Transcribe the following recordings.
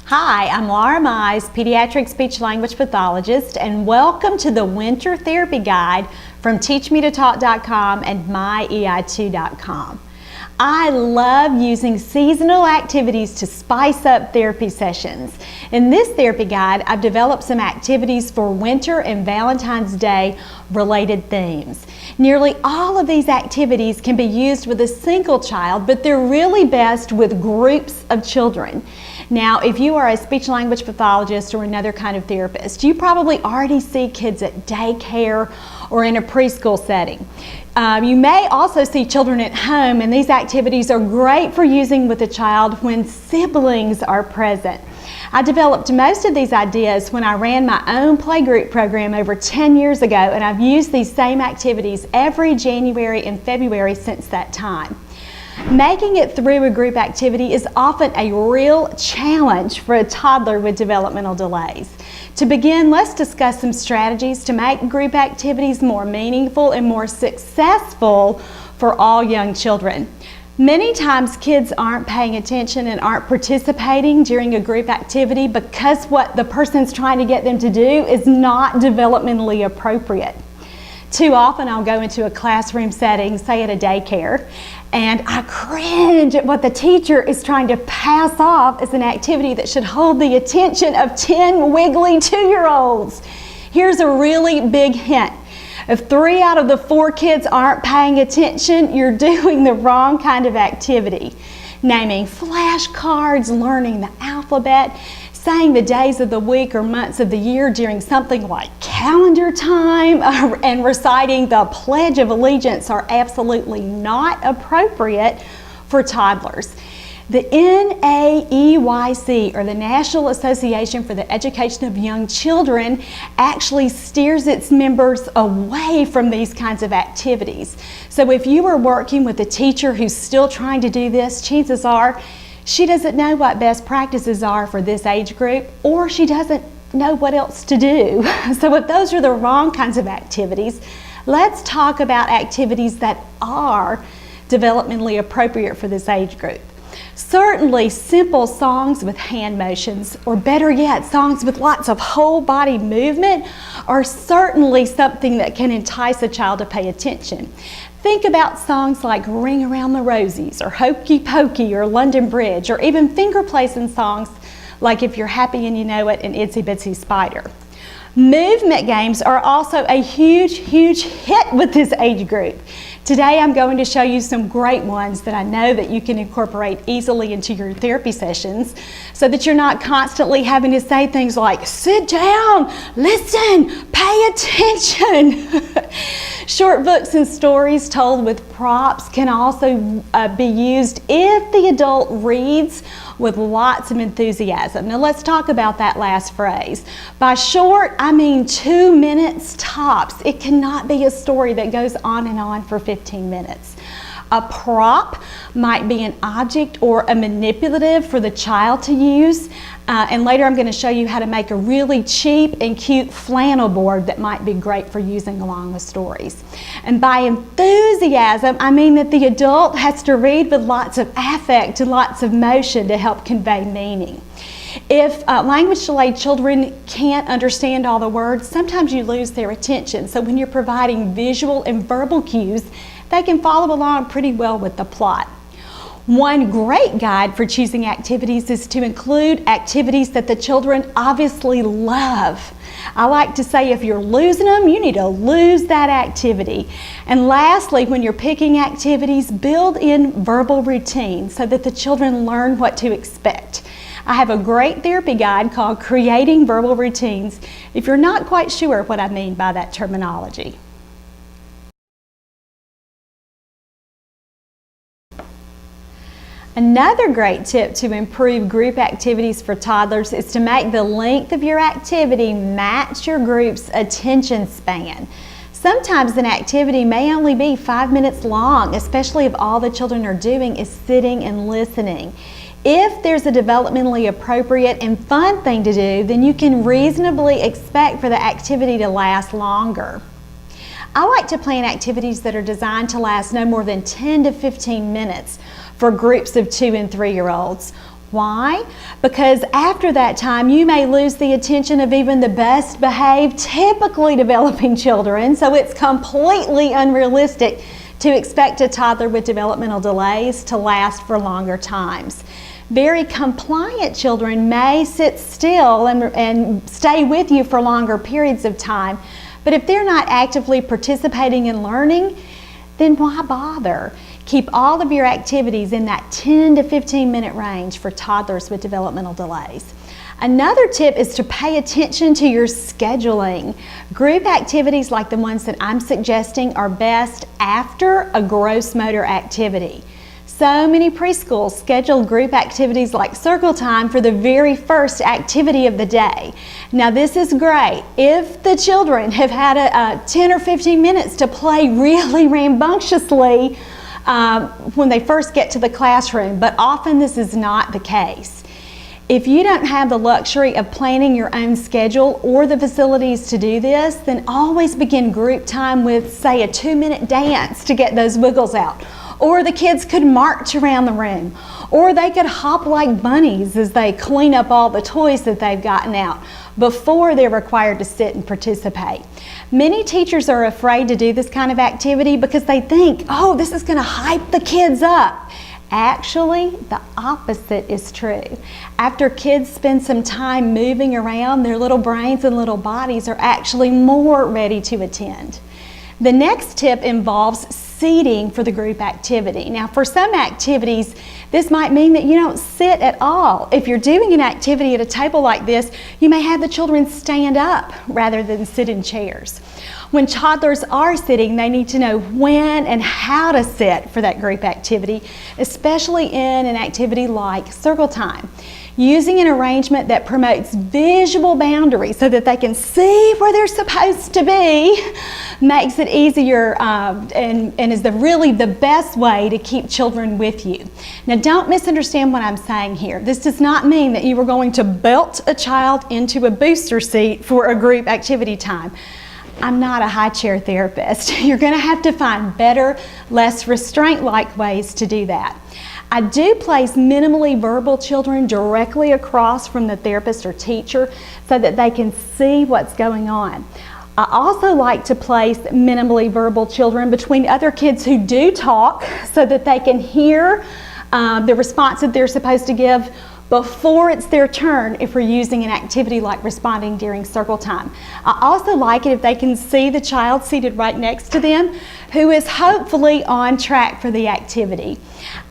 Hi, I'm Laura Mize, Pediatric Speech-Language Pathologist, and welcome to the Winter Therapy Guide from TeachMeToTalk.com and MyEI2.com. I love using seasonal activities to spice up therapy sessions. In this therapy guide, I've developed some activities for winter and Valentine's Day related themes. Nearly all of these activities can be used with a single child, but they're really best with groups of children. Now, if you are a speech-language pathologist or another kind of therapist, you probably already see kids at daycare or in a preschool setting. You may also see children at home, and these activities are great for using with a child when siblings are present. I developed most of these ideas when I ran my own playgroup program over 10 years ago, and I've used these same activities every January and February since that time. Making it through a group activity is often a real challenge for a toddler with developmental delays. To begin, let's discuss some strategies to make group activities more meaningful and more successful for all young children. Many times kids aren't paying attention and aren't participating during a group activity because what the person's trying to get them to do is not developmentally appropriate. Too often I'll go into a classroom setting, say at a daycare, and I cringe at what the teacher is trying to pass off as an activity that should hold the attention of 10 wiggly 2-year-olds. Here's a really big hint. If 3 out of the 4 kids aren't paying attention, you're doing the wrong kind of activity. Naming flashcards, learning the alphabet, saying the days of the week or months of the year during something like calendar time, and reciting the Pledge of Allegiance are absolutely not appropriate for toddlers. The NAEYC, or the National Association for the Education of Young Children, actually steers its members away from these kinds of activities. So if you are working with a teacher who's still trying to do this, chances are she doesn't know what best practices are for this age group, or she doesn't know what else to do. So if those are the wrong kinds of activities, let's talk about activities that are developmentally appropriate for this age group. Certainly simple songs with hand motions, or better yet, songs with lots of whole body movement, are certainly something that can entice a child to pay attention. Think about songs like Ring Around the Rosies, or Hokey Pokey, or London Bridge, or even finger placing songs like If You're Happy and You Know It and Itsy Bitsy Spider. Movement games are also a huge hit with this age group. Today I'm going to show you some great ones that I know that you can incorporate easily into your therapy sessions so that you're not constantly having to say things like, sit down, listen, pay attention. Short books and stories told with props can also be used if the adult reads with lots of enthusiasm. Now let's talk about that last phrase. By short, I mean 2 minutes tops. It cannot be a story that goes on and on for 15 minutes. A prop might be an object or a manipulative for the child to use. And later I'm going to show you how to make a really cheap and cute flannel board that might be great for using along with stories. And by enthusiasm, I mean that the adult has to read with lots of affect and lots of motion to help convey meaning. If language delayed children can't understand all the words, sometimes you lose their attention. So when you're providing visual and verbal cues, they can follow along pretty well with the plot. One great guide for choosing activities is to include activities that the children obviously love. I like to say if you're losing them, you need to lose that activity. And lastly, when you're picking activities, build in verbal routines so that the children learn what to expect. I have a great therapy guide called Creating Verbal Routines if you're not quite sure what I mean by that terminology. Another great tip to improve group activities for toddlers is to make the length of your activity match your group's attention span. Sometimes an activity may only be 5 minutes long, especially if all the children are doing is sitting and listening. If there's a developmentally appropriate and fun thing to do, then you can reasonably expect for the activity to last longer. I like to plan activities that are designed to last no more than 10 to 15 minutes for groups of 2 and 3-year-olds. Why? Because after that time, you may lose the attention of even the best behaved, typically developing children, so it's completely unrealistic to expect a toddler with developmental delays to last for longer times. Very compliant children may sit still and stay with you for longer periods of time, but if they're not actively participating in learning, then why bother? Keep all of your activities in that 10 to 15 minute range for toddlers with developmental delays. Another tip is to pay attention to your scheduling. Group activities like the ones that I'm suggesting are best after a gross motor activity. So many preschools schedule group activities like circle time for the very first activity of the day. Now this is great if the children have had 10 or 15 minutes to play really rambunctiously when they first get to the classroom, but often this is not the case. If you don't have the luxury of planning your own schedule or the facilities to do this, then always begin group time with, say, a 2-minute dance to get those wiggles out. Or the kids could march around the room. Or they could hop like bunnies as they clean up all the toys that they've gotten out before they're required to sit and participate. Many teachers are afraid to do this kind of activity because they think, oh, this is going to hype the kids up. Actually, the opposite is true. After kids spend some time moving around, their little brains and little bodies are actually more ready to attend. The next tip involves seating for the group activity. Now, for some activities, this might mean that you don't sit at all. If you're doing an activity at a table like this, you may have the children stand up rather than sit in chairs. When toddlers are sitting, they need to know when and how to sit for that group activity, especially in an activity like circle time. Using an arrangement that promotes visual boundaries so that they can see where they're supposed to be makes it easier and is really the best way to keep children with you. Now, don't misunderstand what I'm saying here. This does not mean that you are going to belt a child into a booster seat for a group activity time. I'm not a high chair therapist. You're going to have to find better, less restraint-like ways to do that. I do place minimally verbal children directly across from the therapist or teacher so that they can see what's going on. I also like to place minimally verbal children between other kids who do talk so that they can hear the response that they're supposed to give before it's their turn if we're using an activity like responding during circle time. I also like it if they can see the child seated right next to them who is hopefully on track for the activity.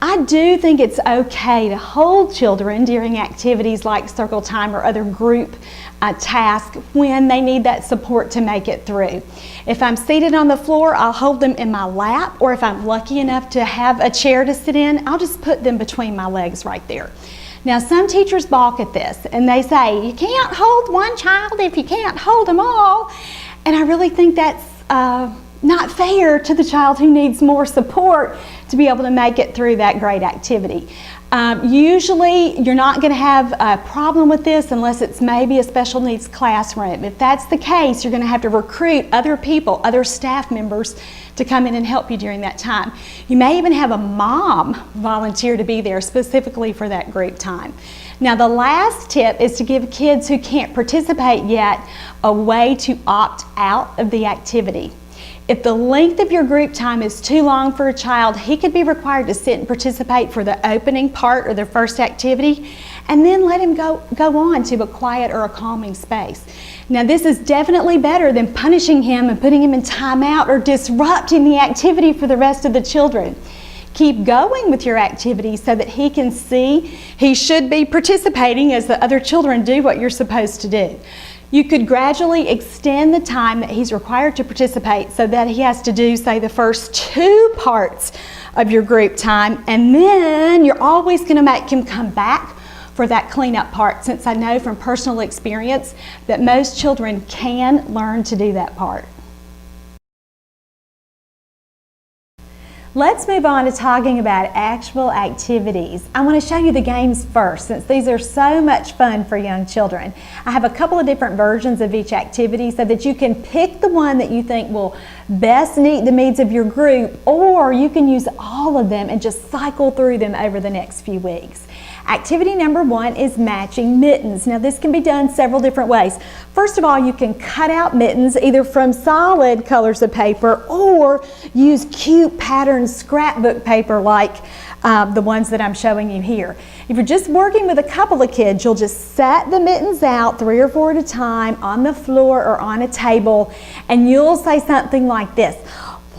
I do think it's okay to hold children during activities like circle time or other group tasks when they need that support to make it through. If I'm seated on the floor, I'll hold them in my lap, or if I'm lucky enough to have a chair to sit in, I'll just put them between my legs right there. Now, some teachers balk at this and they say, you can't hold one child if you can't hold them all. And I really think that's not fair to the child who needs more support to be able to make it through that great activity. Usually, you're not going to have a problem with this unless it's maybe a special needs classroom. If that's the case, you're going to have to recruit other people, other staff members to come in and help you during that time. You may even have a mom volunteer to be there specifically for that group time. Now, the last tip is to give kids who can't participate yet a way to opt out of the activity. If the length of your group time is too long for a child, he could be required to sit and participate for the opening part or the first activity, and then let him go on to a quiet or a calming space. Now, this is definitely better than punishing him and putting him in timeout or disrupting the activity for the rest of the children. Keep going with your activity so that he can see he should be participating as the other children do what you're supposed to do. You could gradually extend the time that he's required to participate so that he has to do, say, the first 2 parts of your group time, and then you're always going to make him come back for that cleanup part, since I know from personal experience that most children can learn to do that part. Let's move on to talking about actual activities. I want to show you the games first, since these are so much fun for young children. I have a couple of different versions of each activity so that you can pick the one that you think will best meet the needs of your group, or you can use all of them and just cycle through them over the next few weeks. Activity number 1 is matching mittens. Now this can be done several different ways. First of all, you can cut out mittens either from solid colors of paper or use cute patterned scrapbook paper like the ones that I'm showing you here. If you're just working with a couple of kids, you'll just set the mittens out 3 or 4 at a time on the floor or on a table, and you'll say something like this: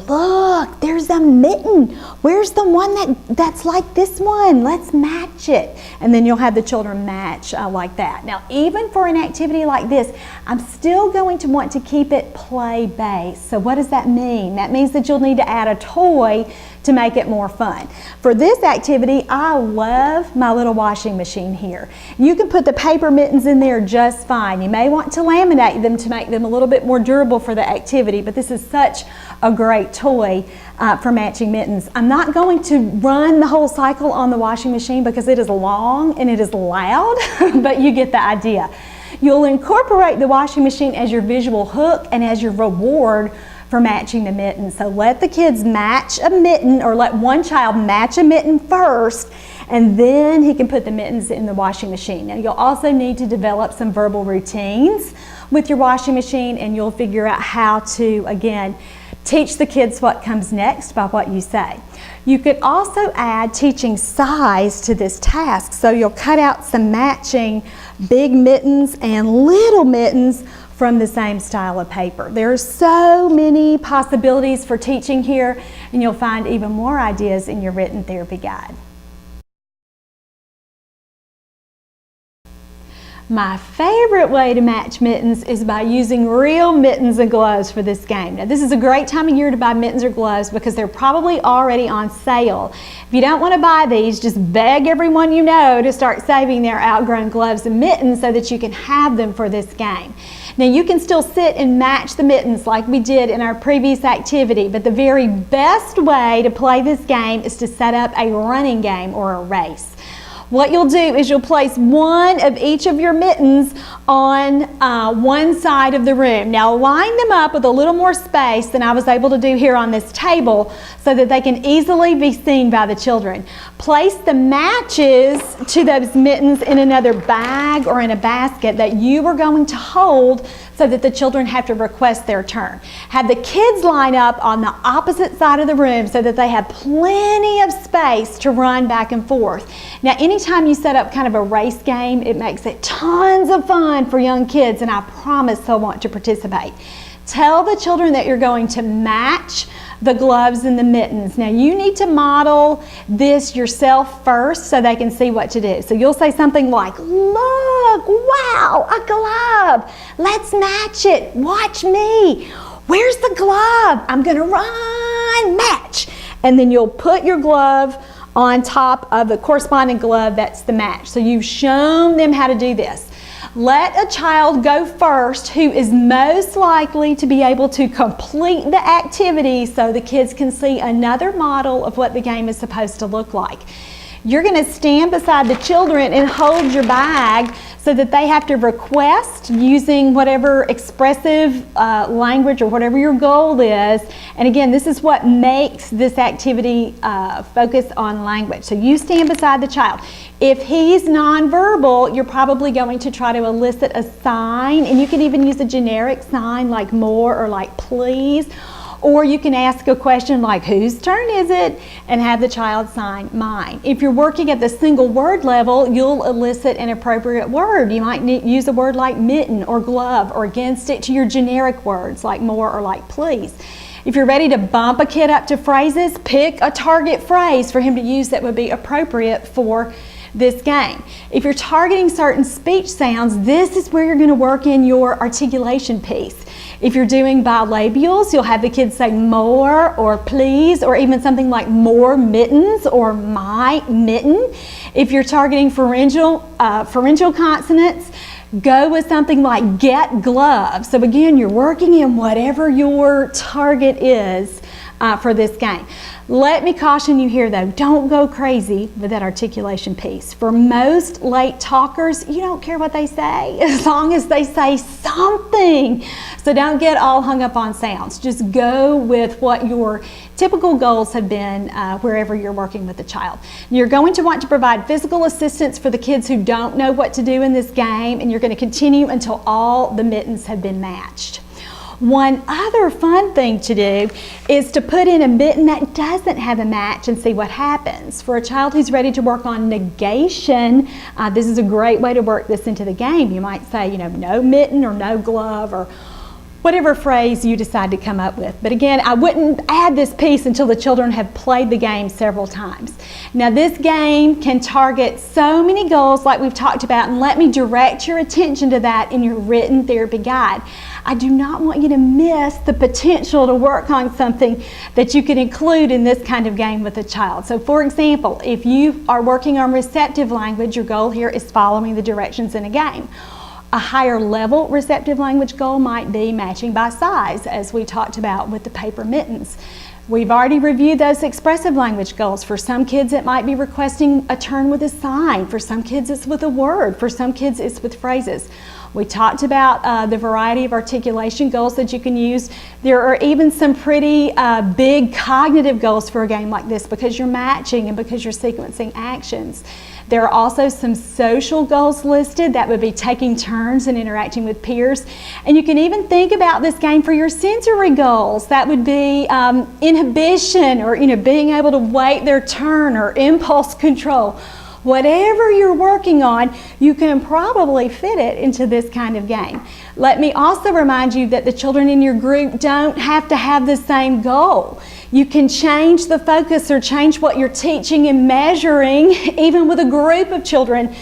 "Look, there's a mitten. Where's the one that's like this one? Let's match it." And then you'll have the children match like that. Now, even for an activity like this, I'm still going to want to keep it play-based. So what does that mean? That means that you'll need to add a toy to make it more fun. For this activity, I love my little washing machine here. You can put the paper mittens in there just fine. You may want to laminate them to make them a little bit more durable for the activity, but this is such a great toy for matching mittens. I'm not going to run the whole cycle on the washing machine because it is long and it is loud, but you get the idea. You'll incorporate the washing machine as your visual hook and as your reward for matching the mitten. So let the kids match a mitten, or let one child match a mitten first, and then he can put the mittens in the washing machine. Now you'll also need to develop some verbal routines with your washing machine, and you'll figure out how to, again, teach the kids what comes next by what you say. You could also add teaching size to this task. So you'll cut out some matching big mittens and little mittens from the same style of paper. There are so many possibilities for teaching here, and you'll find even more ideas in your written therapy guide. My favorite way to match mittens is by using real mittens and gloves for this game. Now this is a great time of year to buy mittens or gloves because they're probably already on sale. If you don't want to buy these, just beg everyone you know to start saving their outgrown gloves and mittens so that you can have them for this game. Now you can still sit and match the mittens like we did in our previous activity, but the very best way to play this game is to set up a running game or a race. What you'll do is you'll place one of each of your mittens on one side of the room. Now line them up with a little more space than I was able to do here on this table so that they can easily be seen by the children. Place the matches to those mittens in another bag or in a basket that you are going to hold so that the children have to request their turn. Have the kids line up on the opposite side of the room so that they have plenty of space to run back and forth. Now anytime you set up kind of a race game, it makes it tons of fun for young kids, and I promise they'll want to participate. Tell the children that you're going to match the gloves and the mittens. Now you need to model this yourself first so they can see what to do. So you'll say something like, "Look, wow, a glove. Let's match it. Watch me. Where's the glove? I'm gonna run, match." And then you'll put your glove on top of the corresponding glove that's the match. So you've shown them how to do this. Let a child go first who is most likely to be able to complete the activity so the kids can see another model of what the game is supposed to look like. You're going to stand beside the children and hold your bag so that they have to request using whatever expressive language or whatever your goal is. And again, this is what makes this activity focus on language. So you stand beside the child. If he's nonverbal, you're probably going to try to elicit a sign, and you can even use a generic sign like more or like please. Or you can ask a question like, "Whose turn is it?" and have the child sign mine. If you're working at the single word level, you'll elicit an appropriate word. You might use a word like mitten or glove, or again stick to your generic words like more or like please. If you're ready to bump a kid up to phrases, pick a target phrase for him to use that would be appropriate for this game. If you're targeting certain speech sounds, this is where you're going to work in your articulation piece. If you're doing bilabials, you'll have the kids say more or please, or even something like more mittens or my mitten. If you're targeting pharyngeal consonants, go with something like get gloves. So again, you're working in whatever your target is for this game. Let me caution you here though, don't go crazy with that articulation piece. For most late talkers, you don't care what they say as long as they say something. So don't get all hung up on sounds. Just go with what your typical goals have been wherever you're working with the child. You're going to want to provide physical assistance for the kids who don't know what to do in this game, and you're going to continue until all the mittens have been matched. One other fun thing to do is to put in a mitten that doesn't have a match and see what happens. For a child who's ready to work on negation, this is a great way to work this into the game. You might say, you know, no mitten or no glove or whatever phrase you decide to come up with. But again, I wouldn't add this piece until the children have played the game several times. Now this game can target so many goals like we've talked about, and let me direct your attention to that in your written therapy guide. I do not want you to miss the potential to work on something that you can include in this kind of game with a child. So for example, if you are working on receptive language, your goal here is following the directions in a game. A higher level receptive language goal might be matching by size, as we talked about with the paper mittens. We've already reviewed those expressive language goals. For some kids, it might be requesting a turn with a sign. For some kids, it's with a word. For some kids, it's with phrases. We talked about the variety of articulation goals that you can use. There are even some pretty big cognitive goals for a game like this because you're matching and because you're sequencing actions. There are also some social goals listed. That would be taking turns and interacting with peers. And you can even think about this game for your sensory goals. That would be inhibition, or being able to wait their turn, or impulse control. Whatever you're working on, you can probably fit it into this kind of game. Let me also remind you that the children in your group don't have to have the same goal. You can change the focus or change what you're teaching and measuring, even with a group of children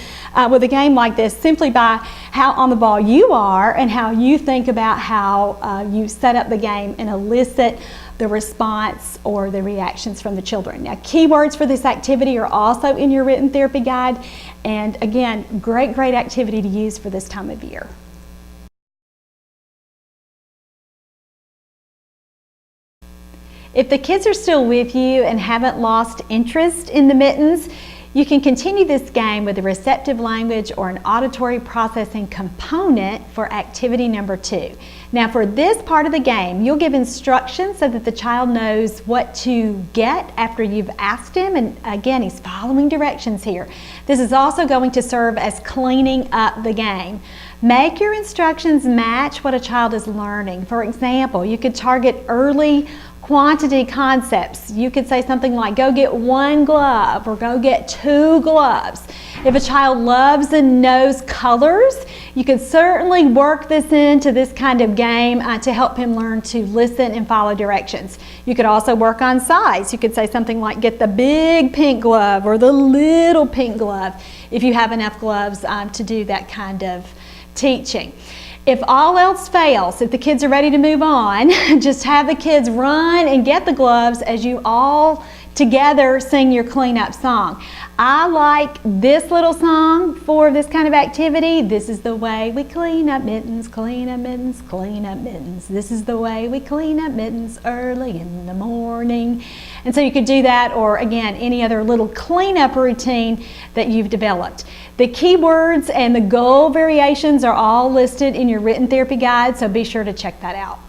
with a game like this, simply by how on the ball you are and how you think about how you set up the game and elicit the response or the reactions from the children. Now, keywords for this activity are also in your written therapy guide, and again, great activity to use for this time of year. If the kids are still with you and haven't lost interest in the mittens, you can continue this game with a receptive language or an auditory processing component for activity number 2. Now for this part of the game, you'll give instructions so that the child knows what to get after you've asked him, and again, he's following directions here. This is also going to serve as cleaning up the game. Make your instructions match what a child is learning. For example, you could target early quantity concepts. You could say something like, go get 1 glove or go get 2 gloves. If a child loves and knows colors, you could certainly work this into this kind of game to help him learn to listen and follow directions. You could also work on size. You could say something like, get the big pink glove or the little pink glove, if you have enough gloves to do that kind of teaching. If all else fails, if the kids are ready to move on, just have the kids run and get the gloves as you all together sing your cleanup song. I like this little song for this kind of activity. This is the way we clean up mittens, clean up mittens, clean up mittens. This is the way we clean up mittens early in the morning. And so you could do that, or again, any other little cleanup routine that you've developed. The keywords and the goal variations are all listed in your written therapy guide, so be sure to check that out.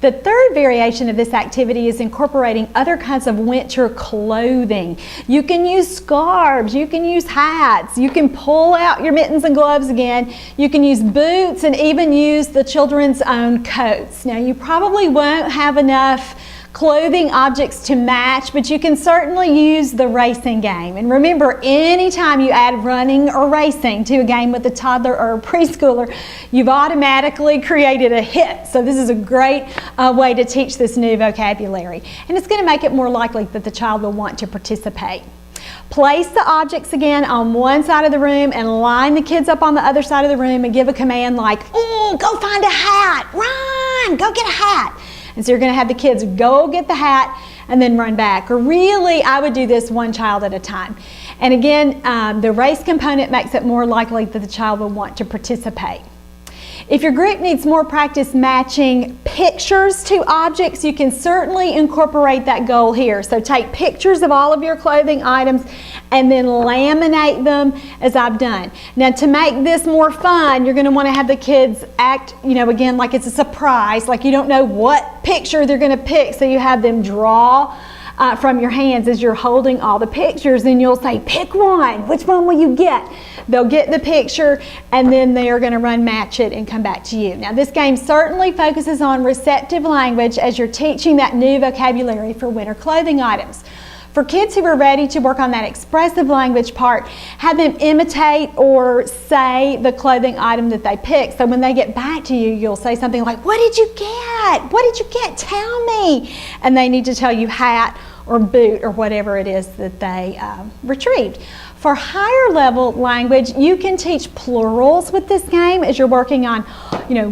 The third variation of this activity is incorporating other kinds of winter clothing. You can use scarves, you can use hats, you can pull out your mittens and gloves again, you can use boots, and even use the children's own coats. Now, you probably won't have enough clothing objects to match, but you can certainly use the racing game. And remember, anytime you add running or racing to a game with a toddler or a preschooler, you've automatically created a hit. So this is a great way to teach this new vocabulary. And it's going to make it more likely that the child will want to participate. Place the objects again on one side of the room and line the kids up on the other side of the room and give a command like, "Oh, go find a hat, run, go get a hat." And so you're going to have the kids go get the hat and then run back. Or really, I would do this one child at a time. And again, the race component makes it more likely that the child will want to participate. If your group needs more practice matching pictures to objects, you can certainly incorporate that goal here. So take pictures of all of your clothing items and then laminate them as I've done. Now to make this more fun, you're going to want to have the kids act, again, like it's a surprise, like you don't know what picture they're going to pick, so you have them draw from your hands as you're holding all the pictures, and you'll say, pick one. Which one will you get? They'll get the picture, and then they are going to run match it and come back to you. Now this game certainly focuses on receptive language as you're teaching that new vocabulary for winter clothing items. For kids who are ready to work on that expressive language part, have them imitate or say the clothing item that they pick. So when they get back to you, you'll say something like, what did you get? What did you get? Tell me. And they need to tell you hat or boot or whatever it is that they retrieved. For higher level language, you can teach plurals with this game as you're working on,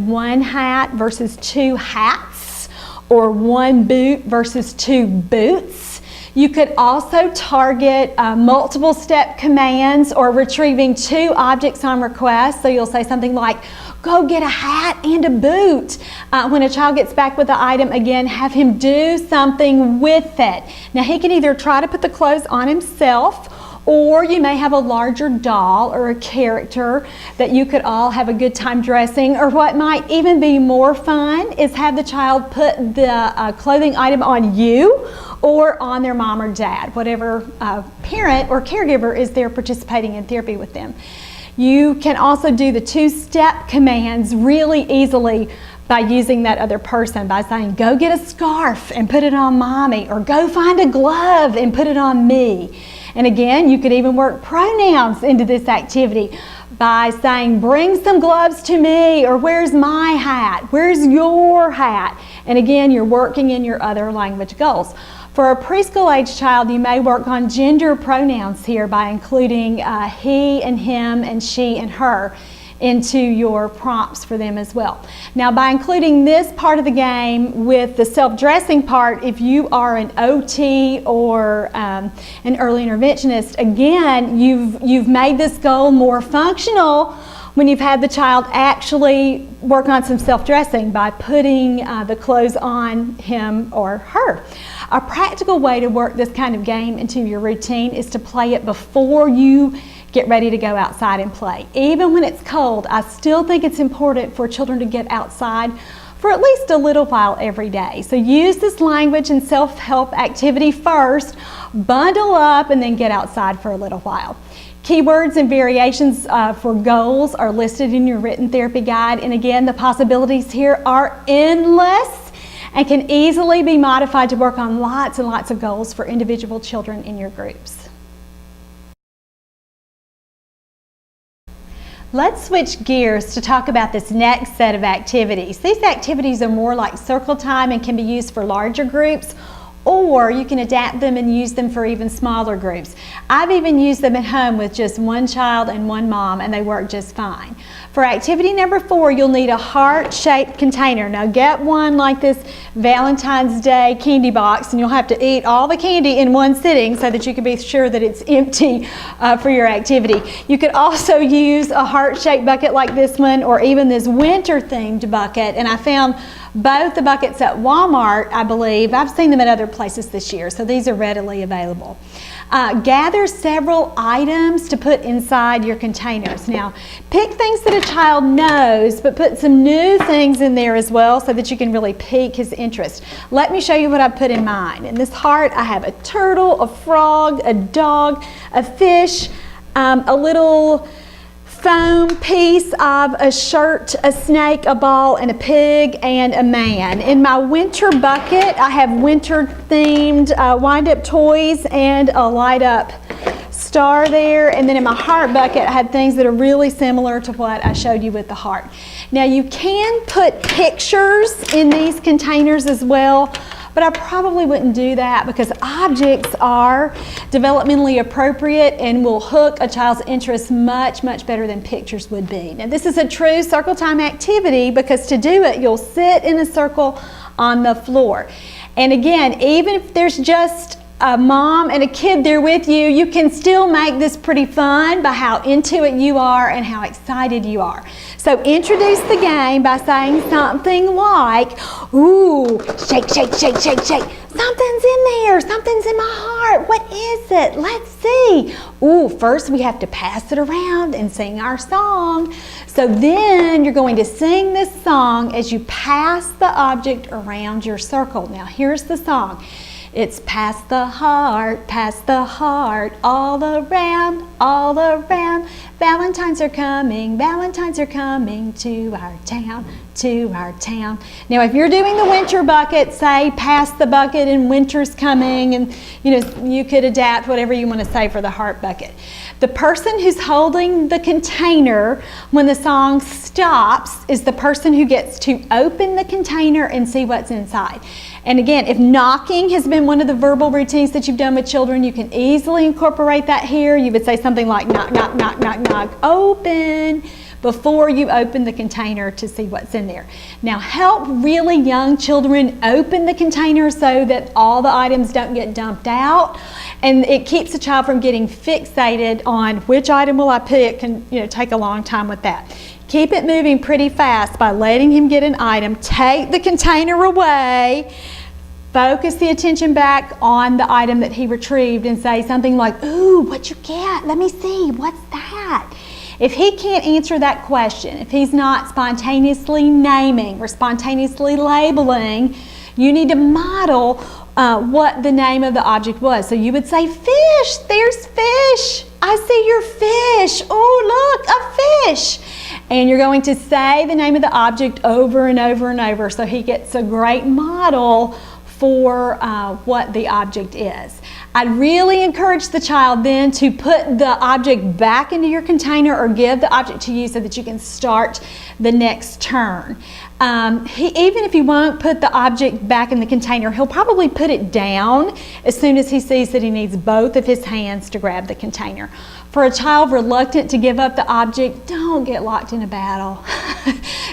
one hat versus two hats, or one boot versus two boots. You could also target multiple step commands or retrieving two objects on request. So you'll say something like, go get a hat and a boot. When a child gets back with the item, again, have him do something with it. Now he can either try to put the clothes on himself, or you may have a larger doll or a character that you could all have a good time dressing, or what might even be more fun is have the child put the clothing item on you or on their mom or dad, whatever parent or caregiver is there participating in therapy with them. You can also do the two-step commands really easily by using that other person, by saying, go get a scarf and put it on mommy, or go find a glove and put it on me. And again, you could even work pronouns into this activity by saying, bring some gloves to me, or where's my hat? Where's your hat? And again, you're working in your other language goals. For a preschool age child, you may work on gender pronouns here by including he and him and she and her into your prompts for them as well. Now by including this part of the game with the self-dressing part, if you are an OT or an early interventionist, again, you've made this goal more functional when you've had the child actually work on some self-dressing by putting the clothes on him or her. A practical way to work this kind of game into your routine is to play it before you get ready to go outside and play. Even when it's cold, I still think it's important for children to get outside for at least a little while every day. So use this language and self-help activity first, bundle up, and then get outside for a little while. Keywords and variations for goals are listed in your written therapy guide. And again, the possibilities here are endless and can easily be modified to work on lots and lots of goals for individual children in your groups. Let's switch gears to talk about this next set of activities. These activities are more like circle time and can be used for larger groups, or you can adapt them and use them for even smaller groups. I've even used them at home with just one child and one mom, and they work just fine. For activity number 4, you'll need a heart-shaped container. Now get one like this Valentine's Day candy box, and you'll have to eat all the candy in one sitting so that you can be sure that it's empty for your activity. You could also use a heart-shaped bucket like this one, or even this winter-themed bucket, and I found both the buckets at Walmart, I believe. I've seen them at other places this year, so these are readily available. Gather several items to put inside your containers. Now, pick things that a child knows, but put some new things in there as well so that you can really pique his interest. Let me show you what I put in mine. In this heart, I have a turtle, a frog, a dog, a fish, a little foam piece of a shirt, a snake, a ball, and a pig, and a man. In my winter bucket, I have winter-themed wind-up toys and a light-up star there. And then in my heart bucket, I have things that are really similar to what I showed you with the heart. Now, you can put pictures in these containers as well, but I probably wouldn't do that because objects are developmentally appropriate and will hook a child's interest much, much better than pictures would be. Now, this is a true circle time activity because to do it, you'll sit in a circle on the floor. And again, even if there's just a mom and a kid there with you, you can still make this pretty fun by how into it you are and how excited you are. So introduce the game by saying something like, ooh, shake, shake, shake, shake, shake. Something's in there, something's in my heart. What is it? Let's see. Ooh, first we have to pass it around and sing our song. So then you're going to sing this song as you pass the object around your circle. Now here's the song. It's past the heart, all around, all around. Valentines are coming to our town, to our town. Now if you're doing the winter bucket, say pass the bucket and winter's coming, and you could adapt whatever you want to say for the heart bucket. The person who's holding the container when the song stops is the person who gets to open the container and see what's inside. And again, if knocking has been one of the verbal routines that you've done with children, you can easily incorporate that here. You would say something like knock, knock, knock, knock, knock, open, before you open the container to see what's in there. Now help really young children open the container so that all the items don't get dumped out, and it keeps the child from getting fixated on which item will I pick, and take a long time with that. Keep it moving pretty fast by letting him get an item. Take the container away. Focus the attention back on the item that he retrieved and say something like, ooh, what'd you get? Let me see. What's that? If he can't answer that question, if he's not spontaneously naming or spontaneously labeling, you need to model what the name of the object was. So you would say, fish, there's fish. I see your fish. Oh, look, a fish. And you're going to say the name of the object over and over and over so he gets a great model for what the object is. I'd really encourage the child then to put the object back into your container or give the object to you so that you can start the next turn. Even if he won't put the object back in the container, he'll probably put it down as soon as he sees that he needs both of his hands to grab the container. For a child reluctant to give up the object, don't get locked in a battle.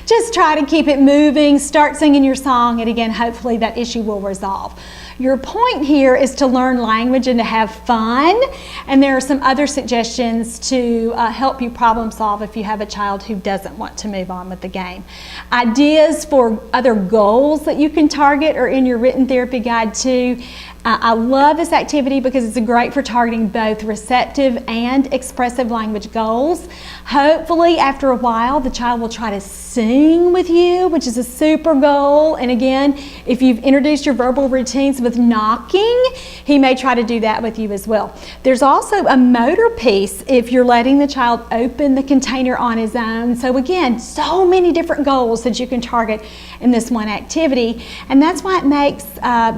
Just try to keep it moving, start singing your song, and again, hopefully that issue will resolve. Your point here is to learn language and to have fun, and there are some other suggestions to help you problem solve if you have a child who doesn't want to move on with the game. Ideas for other goals that you can target are in your written therapy guide too. I love this activity because it's great for targeting both receptive and expressive language goals. Hopefully, after a while, the child will try to sing with you, which is a super goal. And again, if you've introduced your verbal routines with knocking, he may try to do that with you as well. There's also a motor piece if you're letting the child open the container on his own. So again, so many different goals that you can target in this one activity. And that's why it makes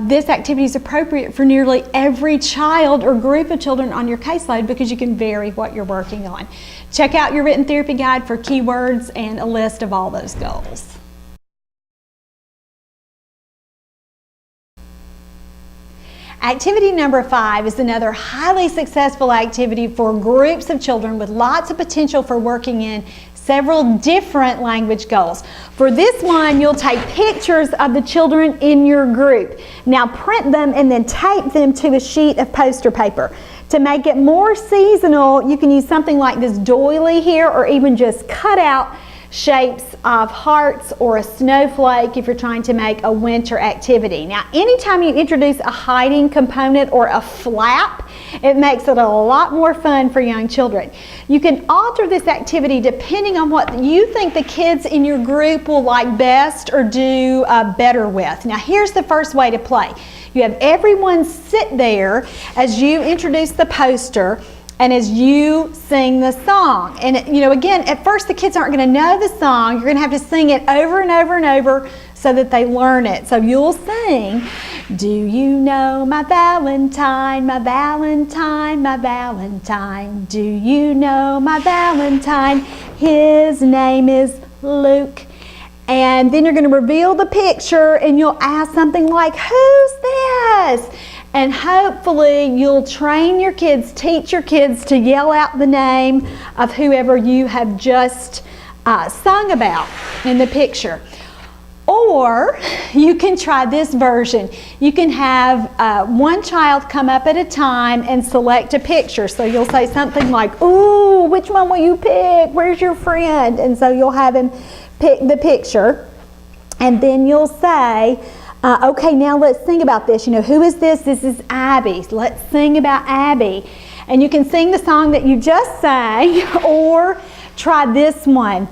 this activity is appropriate for nearly every child or group of children on your caseload, because you can vary what you're working on. Check out your written therapy guide for keywords and a list of all those goals. Activity number 5 is another highly successful activity for groups of children with lots of potential for working in several different language goals. For this one, you'll take pictures of the children in your group. Now print them and then tape them to a sheet of poster paper. To make it more seasonal, you can use something like this doily here, or even just cut out shapes of hearts or a snowflake if you're trying to make a winter activity. Now, anytime you introduce a hiding component or a flap, it makes it a lot more fun for young children. You can alter this activity depending on what you think the kids in your group will like best or do better with. Now, here's the first way to play. You have everyone sit there as you introduce the poster and as you sing the song. And again, at first the kids aren't going to know the song. You're going to have to sing it over and over and over so that they learn it. So you'll sing, do you know my Valentine, my Valentine, my Valentine? Do you know my Valentine? His name is Luke. And then you're going to reveal the picture and you'll ask something like, who's this? And hopefully you'll train your kids, teach your kids to yell out the name of whoever you have just sung about in the picture. Or Or you can try this version. You can have one child come up at a time and select a picture. So you'll say something like, ooh, which one will you pick? Where's your friend? And so you'll have him pick the picture. And then you'll say, okay, now let's sing about this. You know, who is this? This is Abby. Let's sing about Abby. And you can sing the song that you just sang, or try this one.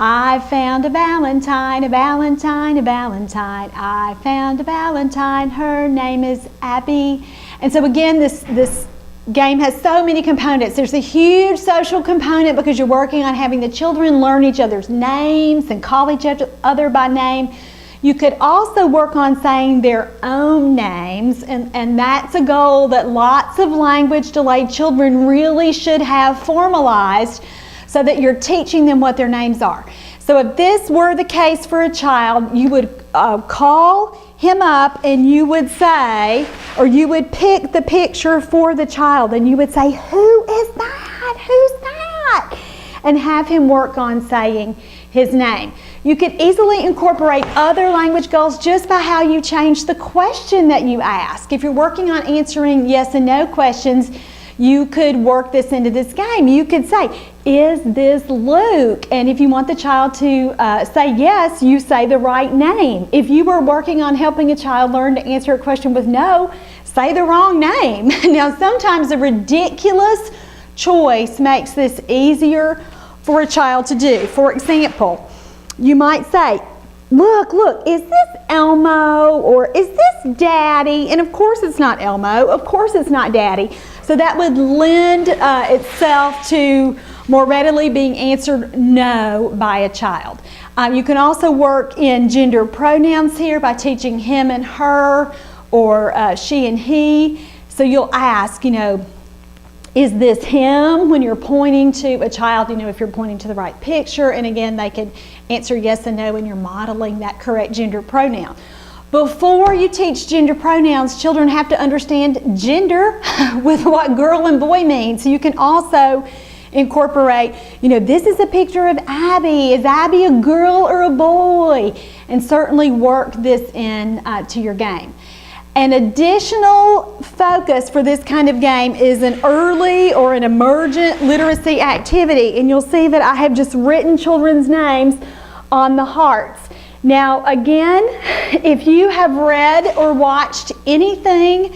I found a Valentine, a Valentine, a Valentine. I found a Valentine, her name is Abby. And so again, this game has so many components. There's a huge social component because you're working on having the children learn each other's names and call each other by name. You could also work on saying their own names, and that's a goal that lots of language delayed children really should have formalized, so that you're teaching them what their names are. So if this were the case for a child, you would call him up and you would say, or you would pick the picture for the child and you would say, who is that? Who's that? And have him work on saying his name. You could easily incorporate other language goals just by how you change the question that you ask. If you're working on answering yes and no questions, you could work this into this game. You could say, is this Luke? And if you want the child to say yes, you say the right name. If you were working on helping a child learn to answer a question with no, say the wrong name. Now, sometimes a ridiculous choice makes this easier for a child to do. For example, you might say, look, is this Elmo or is this Daddy? And of course it's not Elmo, of course it's not Daddy. So that would lend itself to more readily being answered no by a child. You can also work in gender pronouns here by teaching him and her, or she and he. So you'll ask, you know, is this him when you're pointing to a child, you know, if you're pointing to the right picture, and again, they can answer yes and no when you're modeling that correct gender pronoun. Before you teach gender pronouns, children have to understand gender with what girl and boy mean. So you can also incorporate, you know, this is a picture of Abby. Is Abby a girl or a boy? And certainly work this in to your game. An additional focus for this kind of game is an early or an emergent literacy activity. And you'll see that I have just written children's names on the hearts. Now again, if you have read or watched anything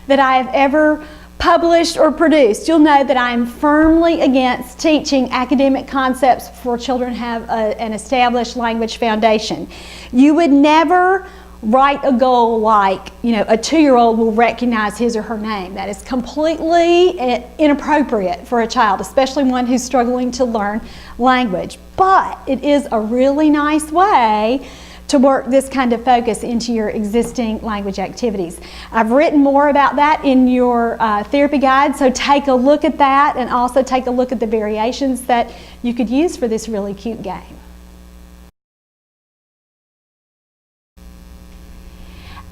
that I have ever published or produced, you'll know that I am firmly against teaching academic concepts before children have an established language foundation. You would never write a goal like, you know, a 2-year-old will recognize his or her name. That is completely inappropriate for a child, especially one who's struggling to learn language. But it is a really nice way to work this kind of focus into your existing language activities. I've written more about that in your therapy guide, so take a look at that and also take a look at the variations that you could use for this really cute game.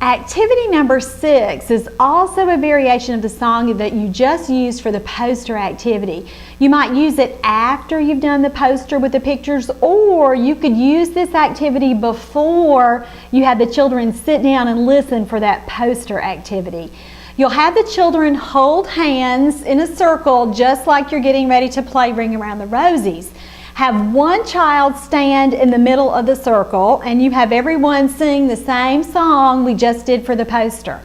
Activity number 6 is also a variation of the song that you just used for the poster activity. You might use it after you've done the poster with the pictures, or you could use this activity before you have the children sit down and listen for that poster activity. You'll have the children hold hands in a circle just like you're getting ready to play Ring Around the Rosies. Have one child stand in the middle of the circle, and you have everyone sing the same song we just did for the poster.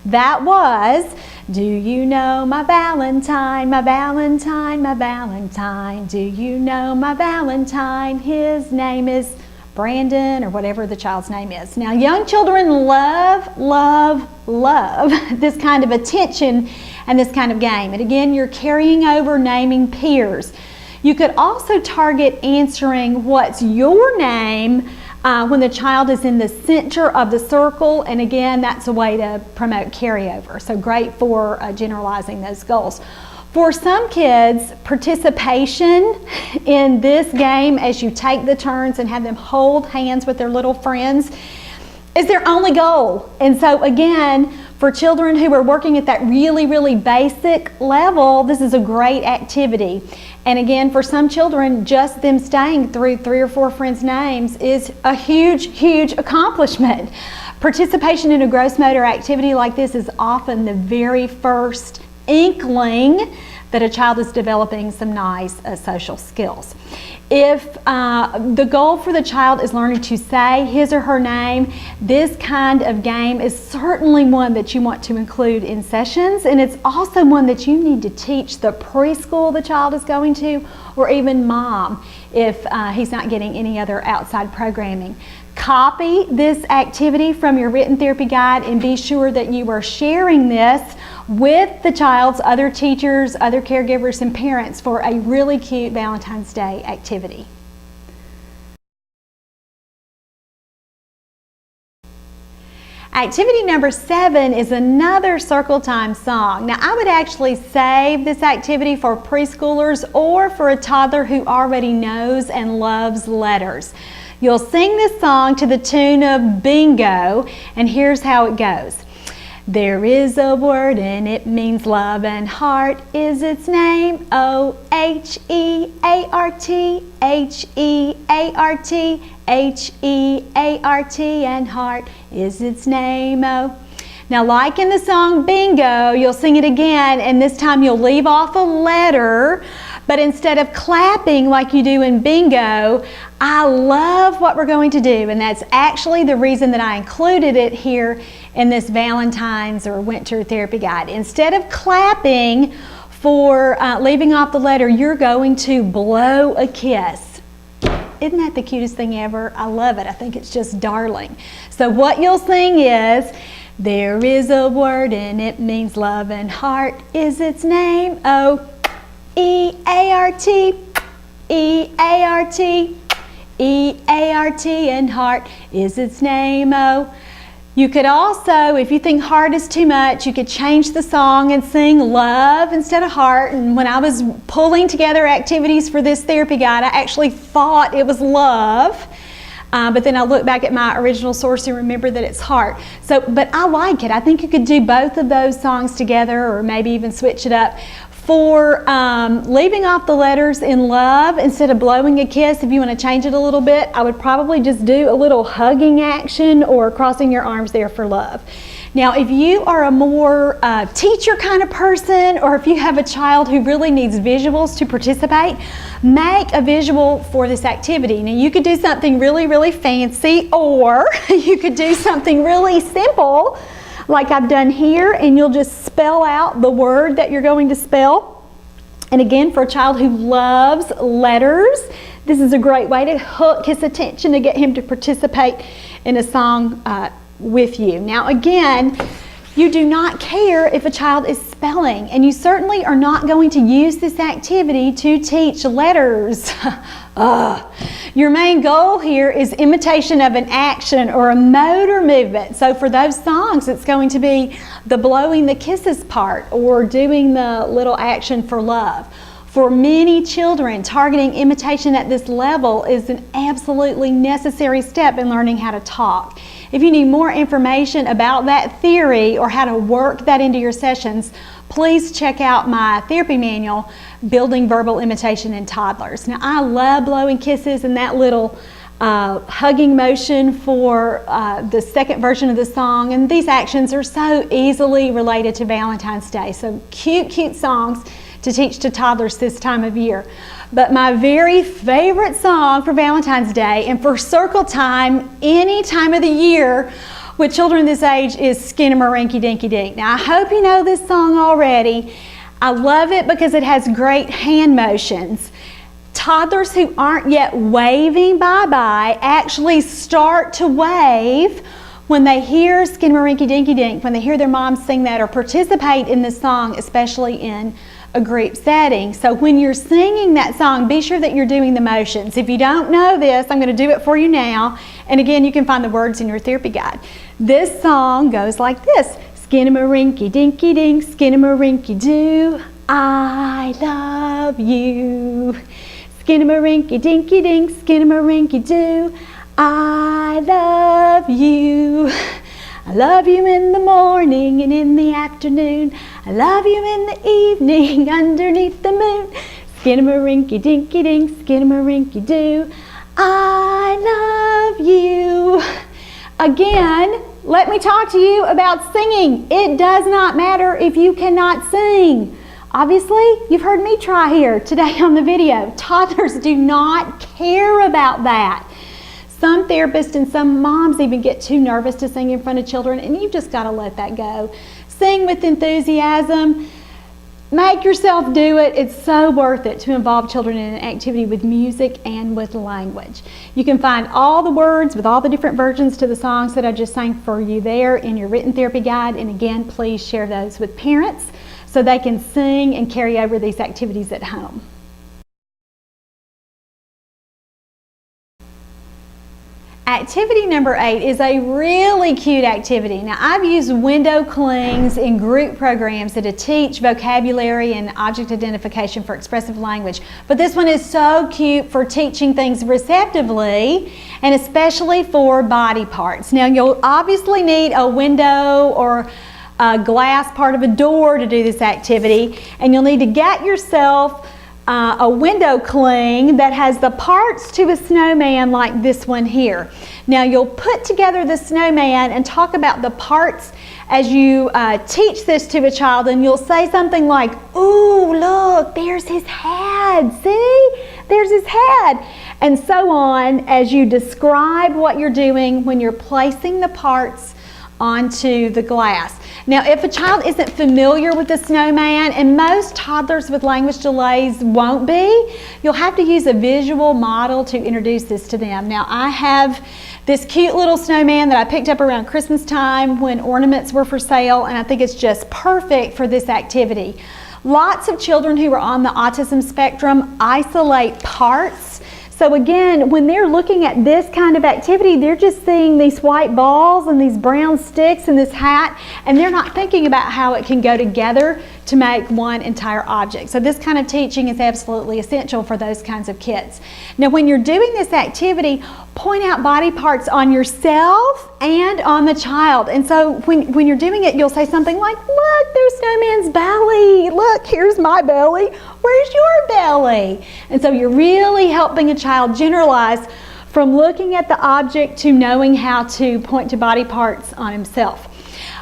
That was, do you know my Valentine, my Valentine, my Valentine? Do you know my Valentine? His name is Brandon, or whatever the child's name is. Now, young children love, love, love this kind of attention and this kind of game. And again, you're carrying over naming peers. You could also target answering what's your name when the child is in the center of the circle, and again, that's a way to promote carryover. So great for generalizing those goals. For some kids, participation in this game as you take the turns and have them hold hands with their little friends is their only goal. And so again, for children who are working at that really, really basic level, this is a great activity. And again, for some children, just them staying through 3 or 4 friends' names is a huge, huge accomplishment. Participation in a gross motor activity like this is often the very first inkling that a child is developing some nice social skills. If the goal for the child is learning to say his or her name, this kind of game is certainly one that you want to include in sessions, and it's also one that you need to teach the preschool the child is going to, or even mom if he's not getting any other outside programming. Copy this activity from your written therapy guide and be sure that you are sharing this with the child's other teachers, other caregivers, and parents for a really cute Valentine's Day activity. Activity number 7 is another circle time song. Now, I would actually save this activity for preschoolers or for a toddler who already knows and loves letters. You'll sing this song to the tune of Bingo, and here's how it goes. There is a word and it means love, and heart is its name. O-H-E-A-R-T, H-E-A-R-T, H-E-A-R-T, and heart is its name. Oh. Now, like in the song Bingo, you'll sing it again, and this time you'll leave off a letter, but instead of clapping like you do in Bingo, I love what we're going to do, and that's actually the reason that I included it here in this Valentine's or winter therapy guide. Instead of clapping for leaving off the letter, you're going to blow a kiss. Isn't that the cutest thing ever? I love it. I think it's just darling. So what you'll sing is, there is a word and it means love, and heart is its name. O-E-A-R-T, E-A-R-T, E-A-R-T, and heart is its name. Oh. You could also, if you think heart is too much, you could change the song and sing love instead of heart. And when I was pulling together activities for this therapy guide, I actually thought it was love. But then I look back at my original source and remember that it's heart. So, but I like it. I think you could do both of those songs together, or maybe even switch it up. For leaving off the letters in love instead of blowing a kiss, if you want to change it a little bit, I would probably just do a little hugging action or crossing your arms there for love. Now, if you are a more teacher kind of person, or if you have a child who really needs visuals to participate, make a visual for this activity. Now, you could do something really, really fancy, or you could do something really simple like I've done here, and you'll just spell out the word that you're going to spell. And again, for a child who loves letters, this is a great way to hook his attention to get him to participate in a song with you. Now again, you do not care if a child is spelling, and you certainly are not going to use this activity to teach letters. Your main goal here is imitation of an action or a motor movement. So for those songs, it's going to be the blowing the kisses part or doing the little action for love. For many children, targeting imitation at this level is an absolutely necessary step in learning how to talk. If you need more information about that theory or how to work that into your sessions, please check out my therapy manual, Building Verbal Imitation in Toddlers. Now, I love blowing kisses and that little hugging motion for the second version of the song, and these actions are so easily related to Valentine's Day. So cute, cute songs to teach to toddlers this time of year. But my very favorite song for Valentine's Day and for circle time any time of the year with children this age is Skinnamarink-a-Dinky-Dink. Now, I hope you know this song already. I love it because it has great hand motions. Toddlers who aren't yet waving bye-bye actually start to wave when they hear Skinnamarink-a-Dinky-Dink, when they hear their mom sing that or participate in this song, especially in a group setting. So when you're singing that song, be sure that you're doing the motions. If you don't know this, I'm going to do it for you now. And again, you can find the words in your therapy guide. This song goes like this. Skinnamarink-a-dinky-dink, Skinnamarink-a-doo, I love you. Skinnamarink-a-dinky-dink, Skinnamarink-a-doo, I love you. I love you in the morning and in the afternoon. I love you in the evening underneath the moon. Skinnamarink-a-dinky-dink, skinnamarink-a-doo. I love you. Again, let me talk to you about singing. It does not matter if you cannot sing. Obviously, you've heard me try here today on the video. Toddlers do not care about that. Some therapists and some moms even get too nervous to sing in front of children, and you've just got to let that go. Sing with enthusiasm. Make yourself do it. It's so worth it to involve children in an activity with music and with language. You can find all the words with all the different versions to the songs that I just sang for you there in your written therapy guide. And again, please share those with parents so they can sing and carry over these activities at home. Activity number 8 is a really cute activity. Now, I've used window clings in group programs to teach vocabulary and object identification for expressive language, but this one is so cute for teaching things receptively and especially for body parts. Now, you'll obviously need a window or a glass part of a door to do this activity, and you'll need to get yourself a window cling that has the parts to a snowman like this one here. Now you'll put together the snowman and talk about the parts as you teach this to a child, and you'll say something like, "Ooh, look, there's his head, see? There's his head." And so on as you describe what you're doing when you're placing the parts onto the glass. Now, if a child isn't familiar with the snowman, and most toddlers with language delays won't be, you'll have to use a visual model to introduce this to them. Now, I have this cute little snowman that I picked up around Christmas time when ornaments were for sale, and I think it's just perfect for this activity. Lots of children who are on the autism spectrum isolate parts. So again, when they're looking at this kind of activity, they're just seeing these white balls and these brown sticks and this hat, and they're not thinking about how it can go together to make one entire object. So this kind of teaching is absolutely essential for those kinds of kids. Now, when you're doing this activity, point out body parts on yourself and on the child. And so when you're doing it, you'll say something like, "Look, there's Snowman's belly. Look, here's my belly. Where's your belly?" And so you're really helping a child generalize from looking at the object to knowing how to point to body parts on himself.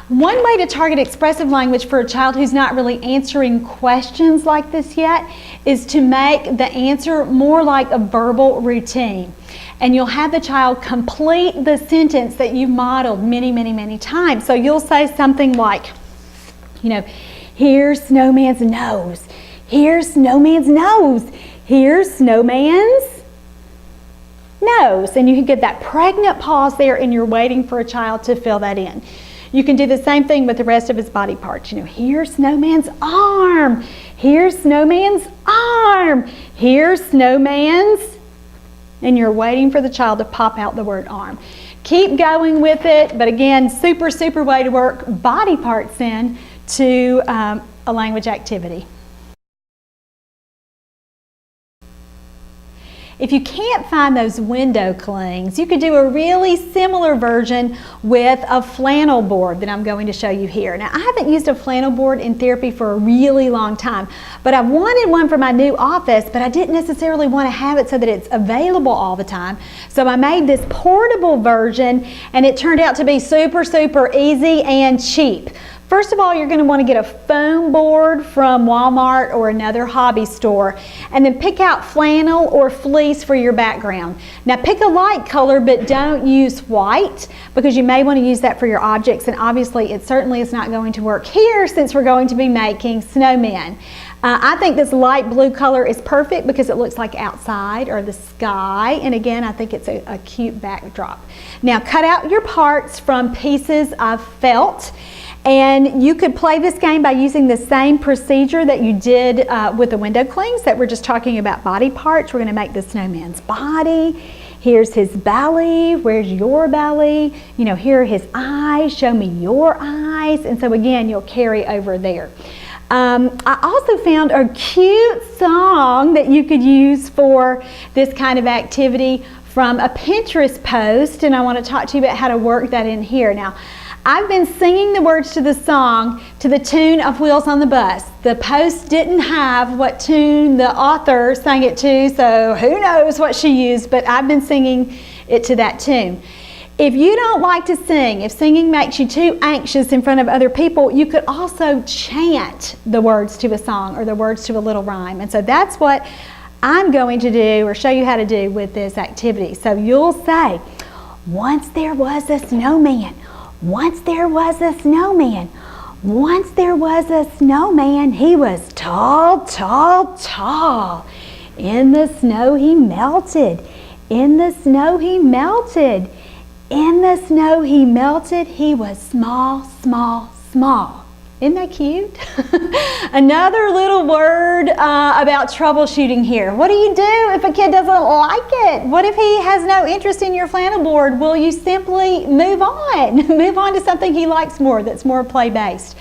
One way to target expressive language for a child who's not really answering questions like this yet is to make the answer more like a verbal routine. And you'll have the child complete the sentence that you modeled many, many, many times. So you'll say something like, you know, "Here's Snowman's nose. Here's Snowman's nose. Here's Snowman's nose." And you can get that pregnant pause there, and you're waiting for a child to fill that in. You can do the same thing with the rest of his body parts. You know, "Here's Snowman's arm. Here's Snowman's arm. Here's Snowman's," and you're waiting for the child to pop out the word arm. Keep going with it, but again, super, super way to work body parts in to a language activity. If you can't find those window clings, you could do a really similar version with a flannel board that I'm going to show you here. Now, I haven't used a flannel board in therapy for a really long time, but I've wanted one for my new office, but I didn't necessarily want to have it so that it's available all the time. So I made this portable version, and it turned out to be super, super easy and cheap. First of all, you're going to want to get a foam board from Walmart or another hobby store, and then pick out flannel or fleece for your background. Now pick a light color, but don't use white, because you may want to use that for your objects, and obviously it certainly is not going to work here since we're going to be making snowmen. I think this light blue color is perfect because it looks like outside or the sky, and again, I think it's a cute backdrop. Now cut out your parts from pieces of felt. And you could play this game by using the same procedure that you did with the window clings that we're just talking about body parts. We're going to make the snowman's body. Here's his belly. Where's your belly? You know, here are his eyes. Show me your eyes. And so again, you'll carry over there. I also found a cute song that you could use for this kind of activity from a Pinterest post, and I want to talk to you about how to work that in here. Now, I've been singing the words to the song to the tune of Wheels on the Bus. The post didn't have what tune the author sang it to, so who knows what she used, but I've been singing it to that tune. If you don't like to sing, if singing makes you too anxious in front of other people, you could also chant the words to a song or the words to a little rhyme. And so that's what I'm going to do or show you how to do with this activity. So you'll say, once there was a snowman. Once there was a snowman. Once there was a snowman. He was tall, tall, tall. In the snow he melted. In the snow he melted. In the snow he melted. He was small, small, small. Isn't that cute? Another little word about troubleshooting here. What do you do if a kid doesn't like it? What if he has no interest in your flannel board? Will you simply move on? Move on to something he likes more, that's more play-based.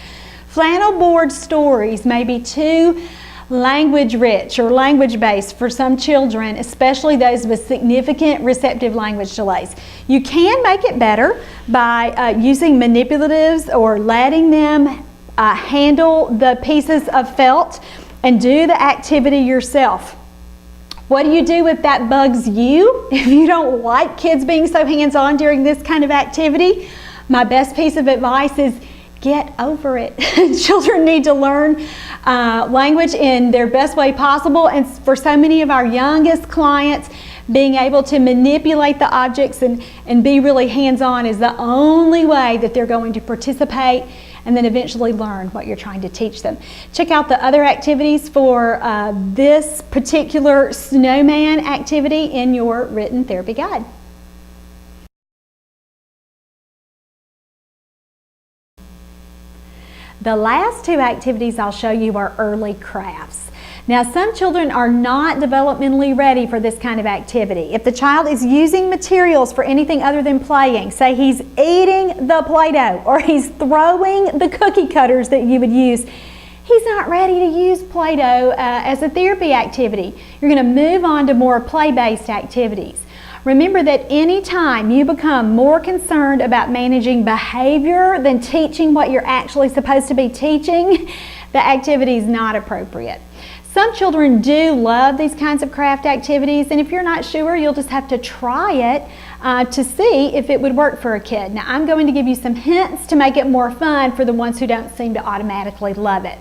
Flannel board stories may be too language-rich or language-based for some children, especially those with significant receptive language delays. You can make it better by using manipulatives or letting them handle the pieces of felt and do the activity yourself. What do you do if that bugs you? If you don't like kids being so hands-on during this kind of activity, my best piece of advice is get over it. Children need to learn language in their best way possible, and for so many of our youngest clients, being able to manipulate the objects and be really hands-on is the only way that they're going to participate and then eventually learn what you're trying to teach them. Check out the other activities for this particular snowman activity in your written therapy guide. The last two activities I'll show you are early crafts. Now, some children are not developmentally ready for this kind of activity. If the child is using materials for anything other than playing, say he's eating the Play-Doh or he's throwing the cookie cutters that you would use, he's not ready to use Play-Doh as a therapy activity. You're going to move on to more play-based activities. Remember that anytime you become more concerned about managing behavior than teaching what you're actually supposed to be teaching, the activity is not appropriate. Some children do love these kinds of craft activities, and if you're not sure, you'll just have to try it to see if it would work for a kid. Now, I'm going to give you some hints to make it more fun for the ones who don't seem to automatically love it.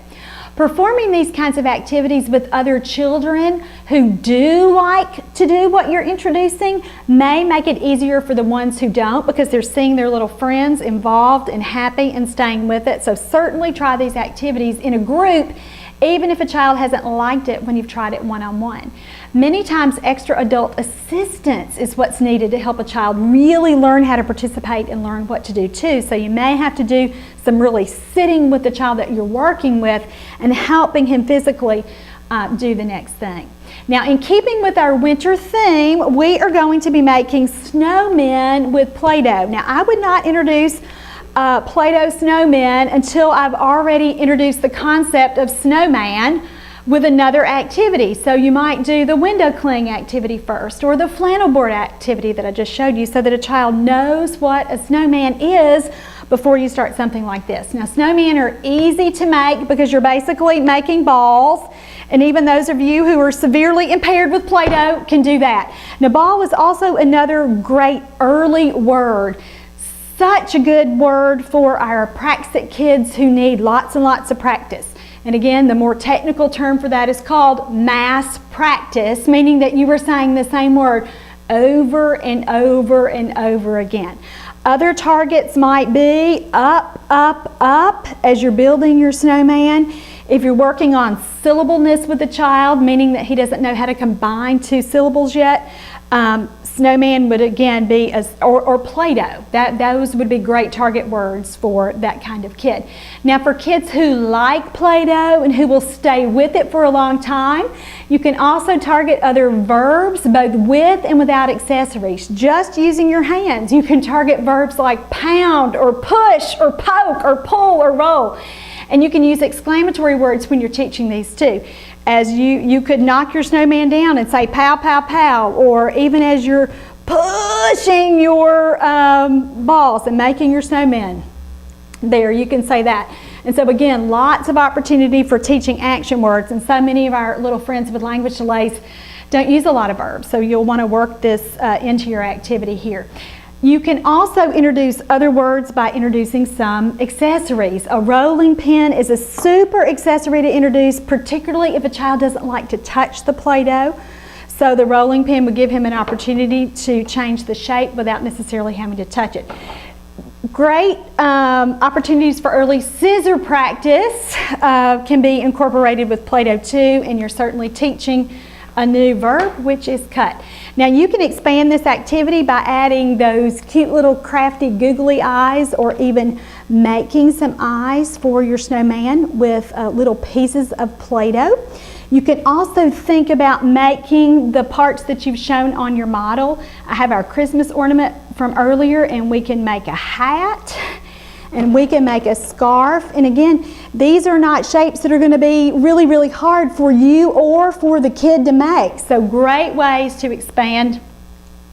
Performing these kinds of activities with other children who do like to do what you're introducing may make it easier for the ones who don't, because they're seeing their little friends involved and happy and staying with it. So certainly try these activities in a group, even if a child hasn't liked it when you've tried it one-on-one. Many times extra adult assistance is what's needed to help a child really learn how to participate and learn what to do too. So you may have to do some really sitting with the child that you're working with and helping him physically do the next thing. Now, in keeping with our winter theme, we are going to be making snowmen with Play-Doh. Now, I would not introduce Play-Doh snowmen until I've already introduced the concept of snowman with another activity. So you might do the window cling activity first, or the flannel board activity that I just showed you, so that a child knows what a snowman is before you start something like this. Now, snowmen are easy to make because you're basically making balls, and even those of you who are severely impaired with Play-Doh can do that. Now, ball is also another great early word. Such a good word for our praxic kids who need lots and lots of practice. And again, the more technical term for that is called mass practice, meaning that you are saying the same word over and over and over again. Other targets might be up, up, up as you're building your snowman. If you're working on syllableness with a child, meaning that he doesn't know how to combine two syllables yet, snowman would again be, or Play-Doh. Those would be great target words for that kind of kid. Now, for kids who like Play-Doh and who will stay with it for a long time, you can also target other verbs, both with and without accessories, just using your hands. You can target verbs like pound or push or poke or pull or roll. And you can use exclamatory words when you're teaching these too. As you could knock your snowman down and say pow, pow, pow, or even as you're pushing your balls and making your snowman. There, you can say that. And so again, lots of opportunity for teaching action words, and so many of our little friends with language delays don't use a lot of verbs, so you'll want to work this into your activity here. You can also introduce other words by introducing some accessories. A rolling pin is a super accessory to introduce, particularly if a child doesn't like to touch the Play-Doh. So the rolling pin would give him an opportunity to change the shape without necessarily having to touch it. Great opportunities for early scissor practice can be incorporated with Play-Doh too, and you're certainly teaching a new verb, which is cut. Now you can expand this activity by adding those cute little crafty googly eyes, or even making some eyes for your snowman with little pieces of Play-Doh. You can also think about making the parts that you've shown on your model. I have our Christmas ornament from earlier, and we can make a hat, and we can make a scarf. And again, these are not shapes that are going to be really, really hard for you or for the kid to make. So great ways to expand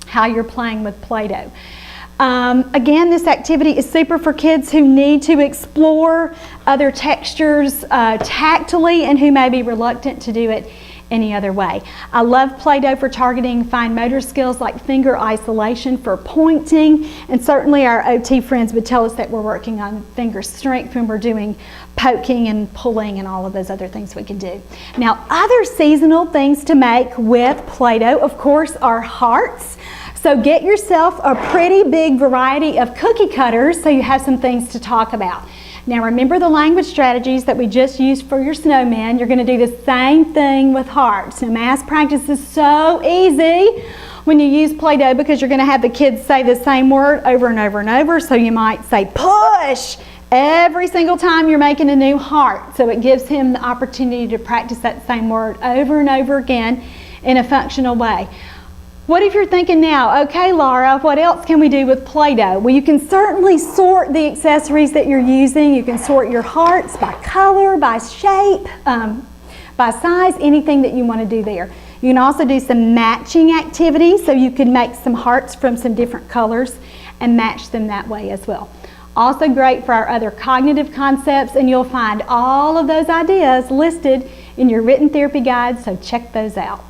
how you're playing with Play-Doh. Again, this activity is super for kids who need to explore other textures tactily and who may be reluctant to do it any other way. I love Play-Doh for targeting fine motor skills like finger isolation for pointing, and certainly our OT friends would tell us that we're working on finger strength when we're doing poking and pulling and all of those other things we can do. Now, other seasonal things to make with Play-Doh, of course, are hearts. So get yourself a pretty big variety of cookie cutters so you have some things to talk about. Now remember the language strategies that we just used for your snowman. You're going to do the same thing with hearts. Now math practice is so easy when you use Play-Doh because you're going to have the kids say the same word over and over and over. So you might say push every single time you're making a new heart. So it gives him the opportunity to practice that same word over and over again in a functional way. What if you're thinking now, okay, Laura, what else can we do with Play-Doh? Well, you can certainly sort the accessories that you're using. You can sort your hearts by color, by shape, by size, anything that you want to do there. You can also do some matching activities, so you can make some hearts from some different colors and match them that way as well. Also great for our other cognitive concepts, and you'll find all of those ideas listed in your written therapy guide, so check those out.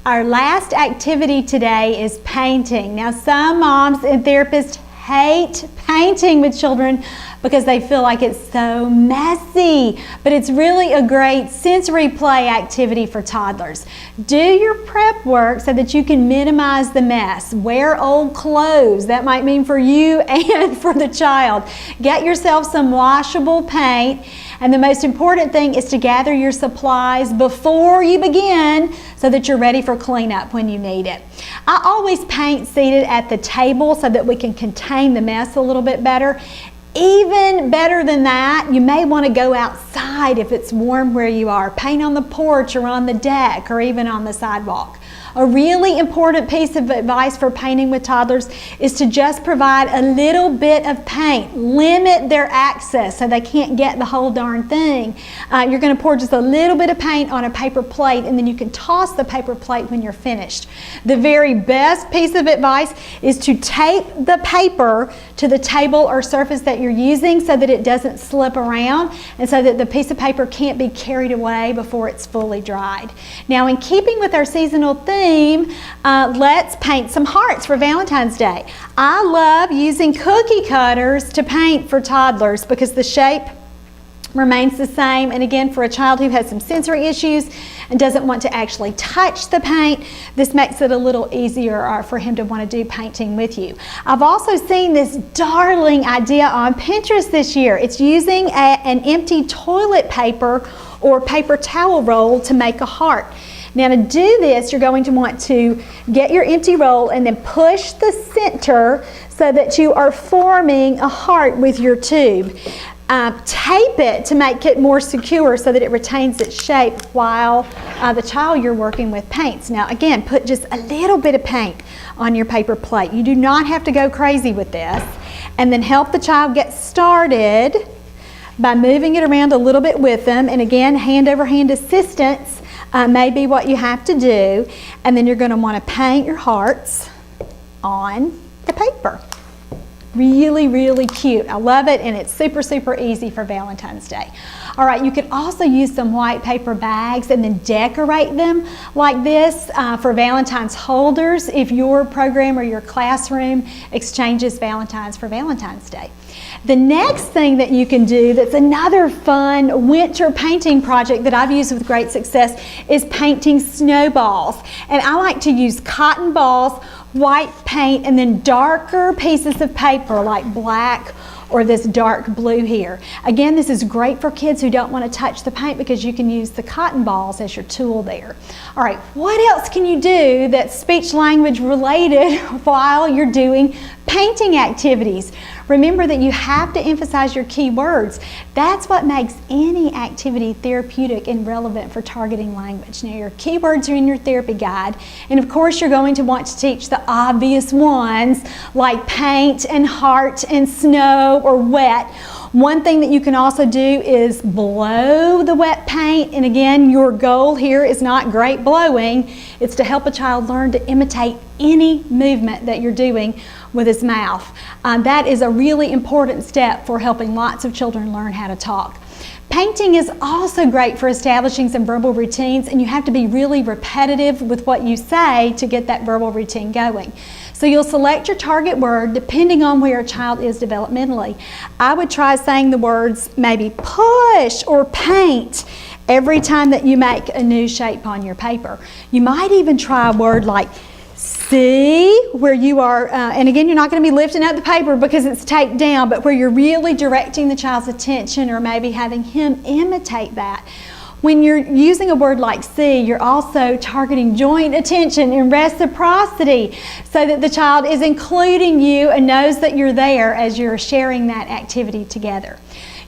Our last activity today is painting. Now some moms and therapists hate painting with children because they feel like it's so messy, but it's really a great sensory play activity for toddlers. Do your prep work so that you can minimize the mess. Wear old clothes. That might mean for you and for the child. Get yourself some washable paint, and the most important thing is to gather your supplies before you begin so that you're ready for cleanup when you need it. I always paint seated at the table so that we can contain the mess a little bit better. Even better than that, you may want to go outside if it's warm where you are. Paint on the porch or on the deck or even on the sidewalk. A really important piece of advice for painting with toddlers is to just provide a little bit of paint. Limit their access so they can't get the whole darn thing. You're going to pour just a little bit of paint on a paper plate, and then you can toss the paper plate when you're finished. The very best piece of advice is to tape the paper to the table or surface that you're using so that it doesn't slip around and so that the piece of paper can't be carried away before it's fully dried. Now, in keeping with our seasonal theme, let's paint some hearts for Valentine's Day. I love using cookie cutters to paint for toddlers because the shape remains the same, and again, for a child who has some sensory issues and doesn't want to actually touch the paint, this makes it a little easier for him to want to do painting with you. I've also seen this darling idea on Pinterest this year. It's using an empty toilet paper or paper towel roll to make a heart. Now to do this, you're going to want to get your empty roll and then push the center so that you are forming a heart with your tube. Tape it to make it more secure so that it retains its shape while the child you're working with paints. Now again, put just a little bit of paint on your paper plate. You do not have to go crazy with this. And then help the child get started by moving it around a little bit with them. And again, hand over hand assistance may be what you have to do. And then you're going to want to paint your hearts. on the paper. Really, really cute. I love it, and it's super, super easy for Valentine's Day. All right, you could also use some white paper bags and then decorate them like this for Valentine's holders if your program or your classroom exchanges Valentines for Valentine's Day. The next thing that you can do that's another fun winter painting project that I've used with great success is painting snowballs. And I like to use cotton balls, white paint, and then darker pieces of paper like black or this dark blue here. Again, this is great for kids who don't want to touch the paint because you can use the cotton balls as your tool there. All right, what else can you do that's speech language related while you're doing painting activities? Remember that you have to emphasize your key words. That's what makes any activity therapeutic and relevant for targeting language. Now, your keywords are in your therapy guide, and of course you're going to want to teach the obvious ones like paint and heart and snow or wet. One thing that you can also do is blow the wet paint, and again, your goal here is not great blowing. It's to help a child learn to imitate any movement that you're doing with his mouth. That is a really important step for helping lots of children learn how to talk. Painting is also great for establishing some verbal routines, and you have to be really repetitive with what you say to get that verbal routine going. So you'll select your target word depending on where a child is developmentally. I would try saying the words maybe push or paint every time that you make a new shape on your paper. You might even try a word like see, where you are, and again, you're not going to be lifting up the paper because it's taped down, but where you're really directing the child's attention or maybe having him imitate that. When you're using a word like see, you're also targeting joint attention and reciprocity so that the child is including you and knows that you're there as you're sharing that activity together.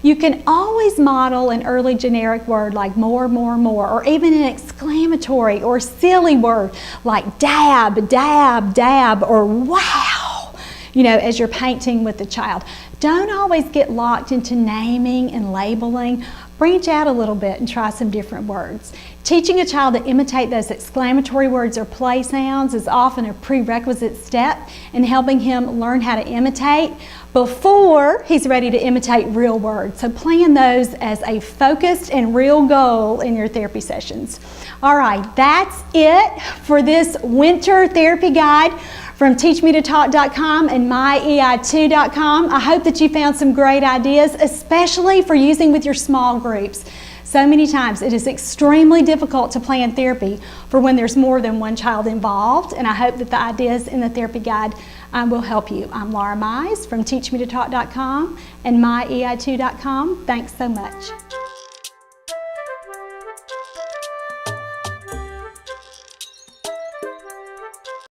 You can always model an early generic word like more, or even an exclamatory or silly word like dab, dab, dab, or wow, you know, as you're painting with the child. Don't always get locked into naming and labeling. Branch out a little bit and try some different words. Teaching a child to imitate those exclamatory words or play sounds is often a prerequisite step in helping him learn how to imitate before he's ready to imitate real words. So plan those as a focused and real goal in your therapy sessions. All right, that's it for this winter therapy guide from teachmetotalk.com and myei2.com. I hope that you found some great ideas, especially for using with your small groups. So many times it is extremely difficult to plan therapy for when there's more than one child involved, and I hope that the ideas in the therapy guide will help you. I'm Laura Mize from teachmetotalk.com and myei2.com. Thanks so much.